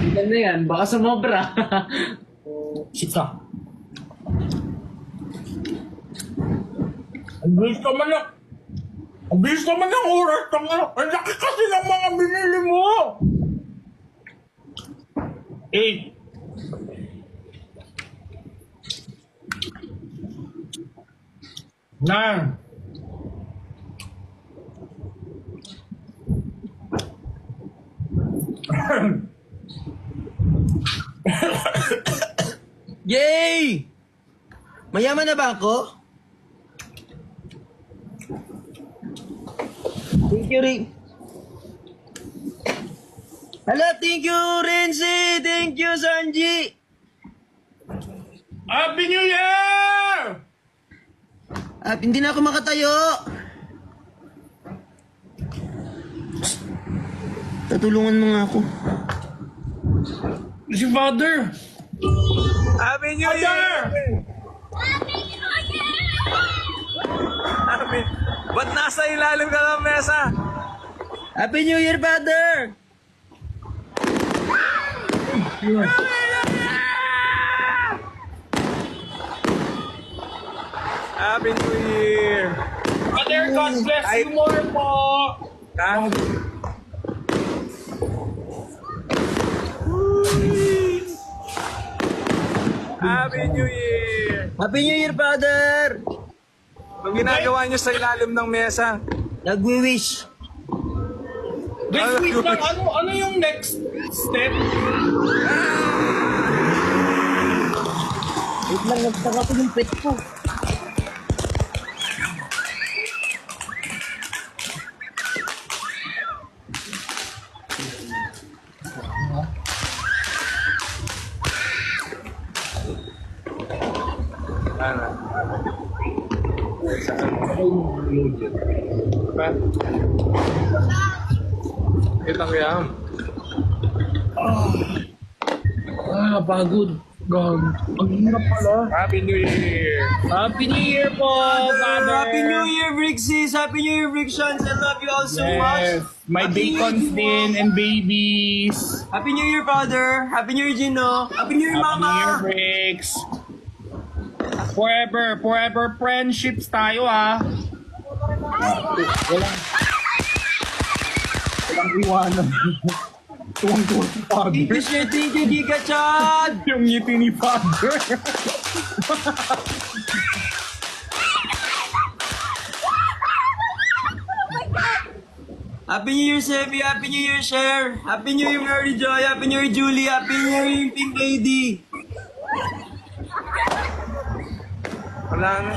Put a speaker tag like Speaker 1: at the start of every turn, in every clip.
Speaker 1: Ilan na yan? Baka sumobra.
Speaker 2: Sita. Ang bilis naman na. Ang bilis naman ng oras. Ang laki kasi ng mga binili mo. 8. 9.
Speaker 3: Yay! Mayaman na ba ako? Thank you, Rick. Hello, thank you, Renzi. Thank you, Sanji.
Speaker 2: Happy New Year!
Speaker 3: At hindi na ako makatayo. Tatulungan mo nga ako.
Speaker 2: Si Father!
Speaker 4: Happy New
Speaker 2: Father!
Speaker 4: Year! Happy... Ba't nasa ilalim ka ng mesa?
Speaker 3: Happy New Year, Father!
Speaker 4: Happy New Year!
Speaker 2: Father, God bless you more po!
Speaker 4: Happy New Year!
Speaker 3: Happy New Year, Father!
Speaker 4: Anong ginagawa niyo sa ilalim ng mesa?
Speaker 3: Nagwi-wish.
Speaker 2: Wait lang, ano yung next step?
Speaker 3: Wait lang, nagtaka ko yung pet ko.
Speaker 4: Ano? Pa? Kita ko yan.
Speaker 2: Pagod. Gag. Ang hirap pala.
Speaker 4: Happy New Year!
Speaker 2: Happy New Year po, Father!
Speaker 3: Happy New Year, Brixis! Happy New Year, Brixons! I love you all so much!
Speaker 2: Yes. My
Speaker 3: Happy New
Speaker 2: bacons
Speaker 3: Year,
Speaker 2: din
Speaker 3: Gino.
Speaker 2: and babies.
Speaker 3: Happy New Year, Father! Happy New Year, Gino! Happy New Year,
Speaker 2: Happy New Year,
Speaker 3: Mama!
Speaker 2: Bricks. Forever friendships tayo, ha. Walang iwanan. Tuwang-tuwang si Father.
Speaker 3: Thank you, Giga Chad!
Speaker 2: Yung ngiti ni Father.
Speaker 3: Happy New Year, Sebi! Happy New Year, Cher! Happy New Year, Mary Joy! Happy New Year, Julie! Happy New Year, Pink Lady!
Speaker 4: Wala na.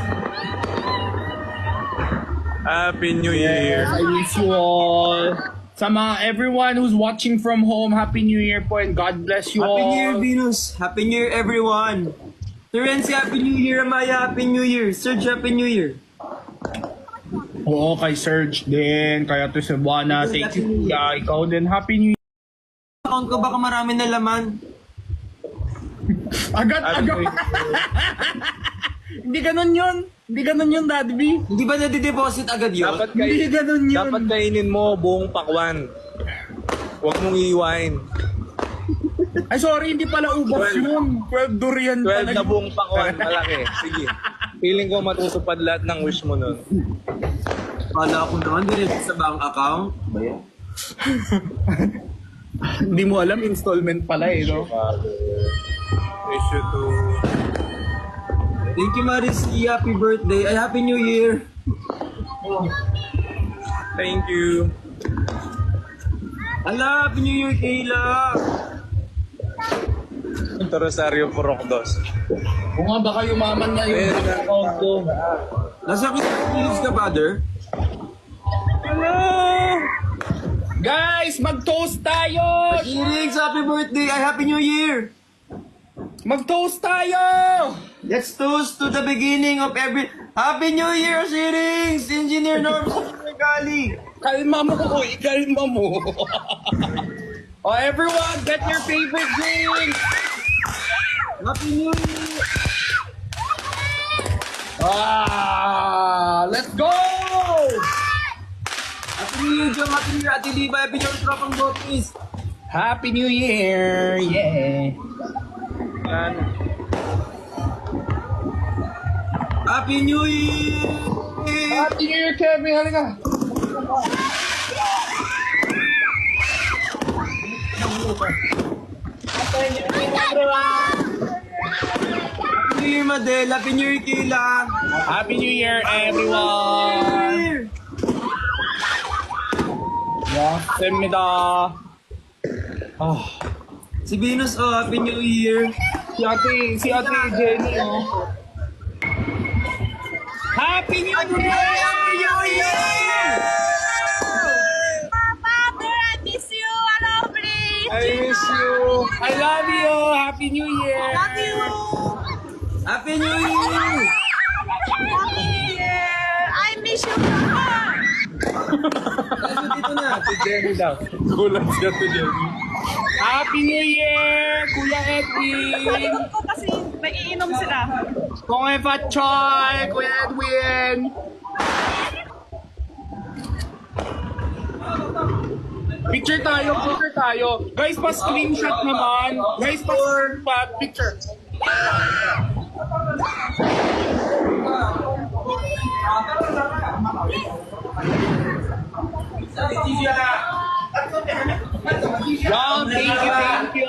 Speaker 4: Happy New Year!
Speaker 2: I miss you all. Sa mga everyone who's watching from home, Happy New Year po and God bless you
Speaker 3: Happy
Speaker 2: all.
Speaker 3: New Year, Venus! Happy New Year, everyone! Terenzi, Happy New Year! Amaya, Happy New Year! Serge, Happy New Year!
Speaker 2: Oo, kay Serge din, kaya to Cebuana, thank you. Yeah, ikaw din, Happy New Year.
Speaker 3: Account ko baka marami na laman.
Speaker 2: Agad. Hindi ganun yun, Daddy B.
Speaker 3: Hindi ba nade-deposit agad yun?
Speaker 2: Hindi ganun yun.
Speaker 4: Dapat kainin mo buong pakwan. Huwag mong iiwain.
Speaker 2: Ay, sorry, hindi pala ubos yun. 12 durian
Speaker 4: 12
Speaker 2: pala.
Speaker 4: na buong pakwan, malaki. Sige. Feeling ko matutupad lahat ng wish mo nun.
Speaker 3: Kala ko naman, direct sa bank account. Ba yan?
Speaker 2: Hindi mo alam, installment pala eh, no?
Speaker 4: Issue to...
Speaker 3: Thank you, Marisi. Happy birthday. Ay, Happy New Year.
Speaker 4: Thank you.
Speaker 3: Ala, Happy New Year, Kayla.
Speaker 4: Ito Rosario Porokdos.
Speaker 2: Kung nga baka yumaman na yung account ko.
Speaker 3: Nasa Philippines ka, brother?
Speaker 2: Hello! Guys, mag-toast tayo!
Speaker 3: Irix, happy birthday. Ay, Happy New Year.
Speaker 2: Mag-toast tayo!
Speaker 3: Let's toast to the beginning of every... Happy New Year, Irix! Engineer Norm Gali.
Speaker 2: Kalma mo, kalma mo. Oh, everyone, get your favorite drink!
Speaker 3: Happy New Year.
Speaker 2: Let's go!
Speaker 3: Happy Happy New Year, Jom. Happy New Year, Ate Liba. Happy New Year, Tropang Botis.
Speaker 2: Happy New Year! Yeah!
Speaker 4: Yan.
Speaker 3: Happy New Year!
Speaker 2: Happy New Year, Kevin! Halika!
Speaker 3: Happy New Year, Madel. Happy New Year, Kila.
Speaker 2: Happy New Year, everyone! 고맙습니다.
Speaker 3: Si Venus, oh, Happy New Year.
Speaker 2: Si Ate Jenny, oh. Happy New Year!
Speaker 3: Happy New Year!
Speaker 5: Father, I miss you. I love you.
Speaker 2: I miss you. I love you. Happy New Year.
Speaker 5: Love you.
Speaker 3: Happy New Year!
Speaker 5: Happy New Year. I miss you, Papa.
Speaker 3: Kaso dito na.
Speaker 4: Si Jenny daw. Gulat siya to Jenny.
Speaker 2: Happy New Year, Kuya Edwin.
Speaker 5: Ko kasi naiinom sila.
Speaker 2: Kung Choy, Kuya Edwin. Picture tayo. Guys, pa-screenshot naman. Guys, pa-picture. Wow, thank you.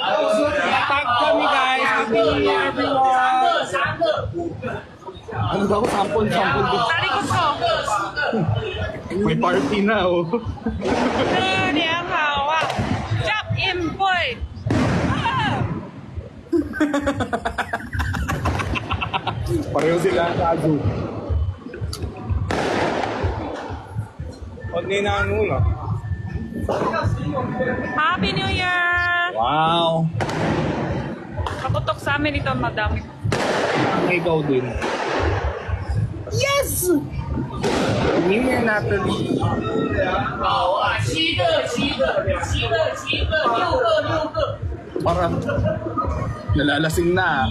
Speaker 2: Tag kami, guys. Happy New Year, everyone. Ano daw? Sample.
Speaker 5: Talikod ko.
Speaker 2: May party na, oh.
Speaker 5: 新年好啊 Jump in, boy.
Speaker 2: Pareho sila sa Azu.
Speaker 4: Huwag ninangulo.
Speaker 5: Happy New Year.
Speaker 2: Wow.
Speaker 5: Kaputok sa amin ito, madami.
Speaker 2: Ikaw din. Yes! New Year, Natalie. Parang nalalasing na.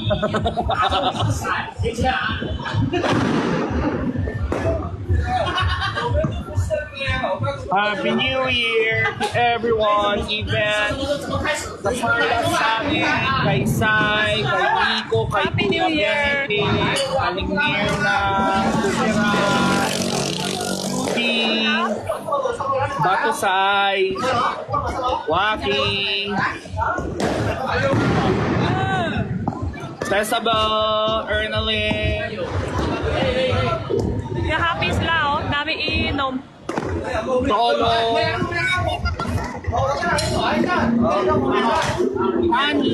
Speaker 2: Happy New Year to everyone, even sa Marla sa amin, kay Sai, kay Nico, kay
Speaker 5: Happy New Year!
Speaker 2: Benedict, Aling Mirna, Kusiran, Yuki, Bato Sai, Waki, Cesabel, Ernalyn,
Speaker 5: Yung happy sila, oh. Dami iinom.
Speaker 2: Tolo, Ani,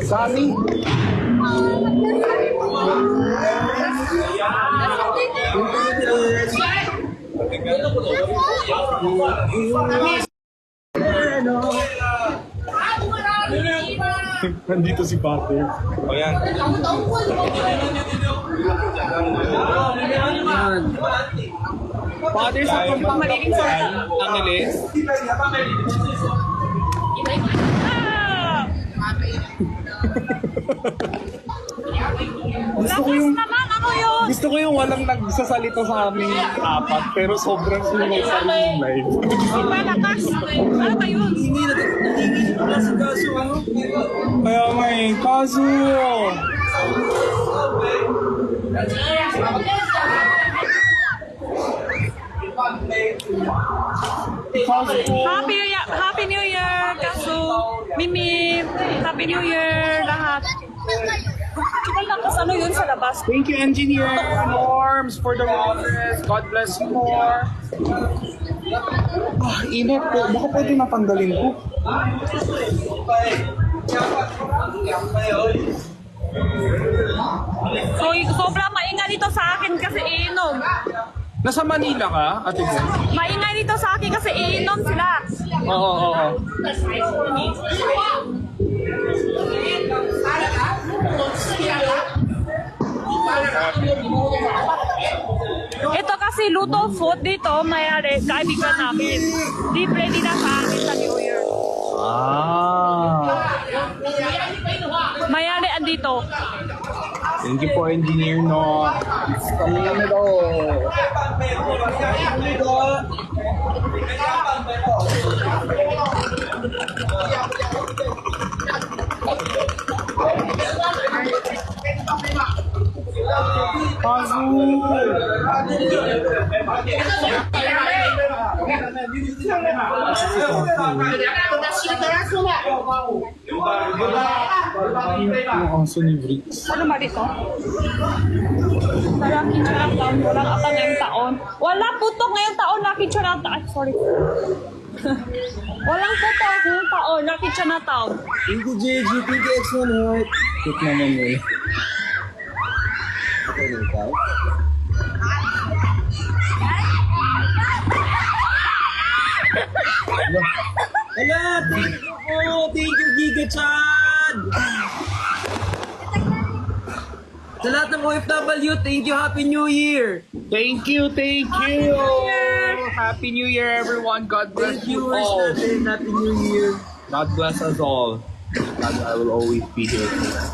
Speaker 2: Sami, nandito si Pater.
Speaker 4: O yan.
Speaker 2: Pater sa Pampanga, Angeles.
Speaker 5: Ah!
Speaker 2: Gusto ko yung
Speaker 5: Naman, ano yun?
Speaker 2: gusto ko yung walang nagsasalita sa aming apat pero sobrang sumay sa aming live.
Speaker 5: Malakas. Ano ba yun?
Speaker 3: Hindi na sa kaso, ano?
Speaker 2: Kaya may kaso.
Speaker 5: Happy New Year, Kasu, Mimi, Happy New Year, lahat. Kita lang kas ano yun sa labas.
Speaker 2: Thank you, Engineer Norms, for the roses. God bless you more. Init po. Baka pwede natanggalin ko.
Speaker 5: So, sobrang maingay dito sa akin kasi iinom.
Speaker 2: Nasa Manila ka, Ate Jen?
Speaker 5: Maingay dito sa akin kasi iinom sila.
Speaker 2: Oo.
Speaker 5: Ito kasi luto food dito, mayari, kaibigan namin. Di ready na sa akin sa New Year.
Speaker 2: Ah.
Speaker 5: Mayari andito.
Speaker 2: Thank you po, Engineer No. Kami kami daw. Ang aso ni Bricks.
Speaker 5: Ano ba dito? Lucky Chinatown. Walang ata ngayong taon. Wala putok ngayong taon. Lucky Chinatown. Ay, sorry. Walang putok ngayong taon. Lucky Chinatown.
Speaker 3: Thank you, JG. Thank you, X1 Heart.
Speaker 2: Cute naman eh.
Speaker 3: Okay na ikaw? Hala! Thank you po! Thank you, Giga Chan! Sa lahat ng OFW, thank you, Happy New Year!
Speaker 2: Thank you, thank you. Happy New Year, everyone. God bless
Speaker 3: Thank you,
Speaker 2: you all.
Speaker 3: Happy New Year!
Speaker 2: God bless us all. God, I will always be here.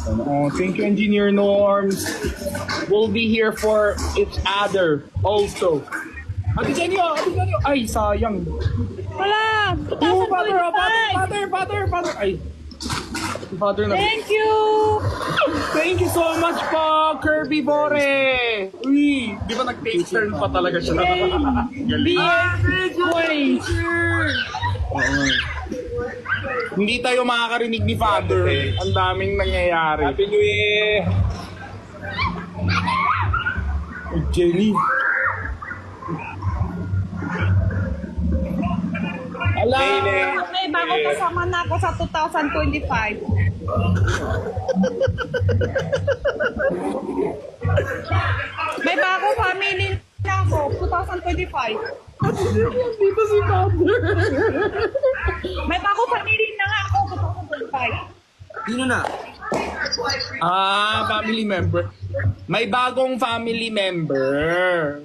Speaker 2: Oh, thank you, Engineer Norms. We'll be here for each other also. Ate Jenny, Ate Jenny. Ay, sayang.
Speaker 5: Wala!
Speaker 2: Oh, father,
Speaker 5: 2025!
Speaker 2: father. Ay. Father na.
Speaker 5: Thank you!
Speaker 2: Thank you so much po, Kirby Bore. Uy, di ba nag-take turn pa talaga siya? Galing.
Speaker 5: Wait!
Speaker 2: Hindi tayo makakarinig ni Father. Ang daming nangyayari. Happy New Year! Oh, Jenny. Ala!
Speaker 5: May bago kasama na ako sa 2025. May bago family na ako, 2025.
Speaker 2: Dito si Father.
Speaker 5: May bago family na nga ako, 2025.
Speaker 3: Sino na?
Speaker 2: Family member. May bagong family member.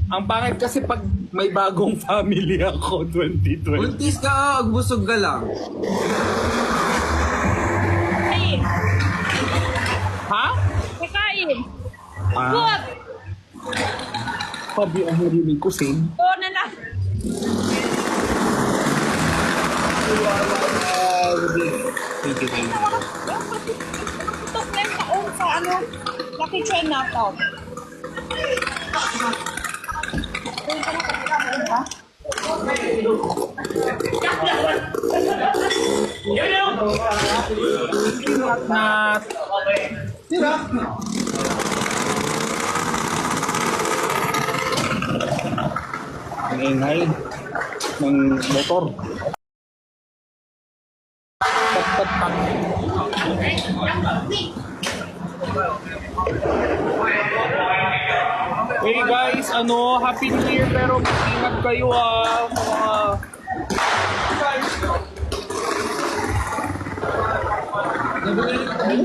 Speaker 2: Ang pangit kasi pag may bagong family ako 2020.
Speaker 3: Buntis ka, agbusog ka lang.
Speaker 5: Kain!
Speaker 2: Ha?
Speaker 5: Kakain! Good!
Speaker 2: Sabi ang narinig ko sing.
Speaker 5: Oo na lang.
Speaker 2: Thank you.
Speaker 5: Putok na yung taon sa ano, Lucky Chinatown.
Speaker 2: Nat. Ang ingay ng motor. Tat. Hey guys, Happy New Year pero mag-ingat kayo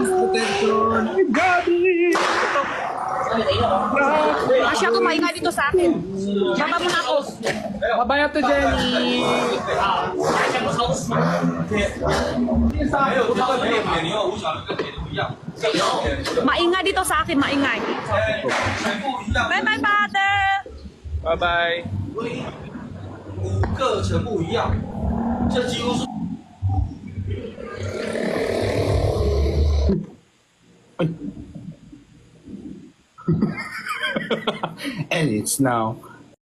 Speaker 3: Protection.
Speaker 2: Gabi!
Speaker 5: Kasi ako maingay dito sa akin. Baba mo na ako.
Speaker 2: Bye-bye Ate Jenny!
Speaker 5: Maingay dito sa akin, maingay. Bye-bye, father!
Speaker 2: Bye-bye!
Speaker 3: 各程不一样，这几乎是。
Speaker 2: And it's now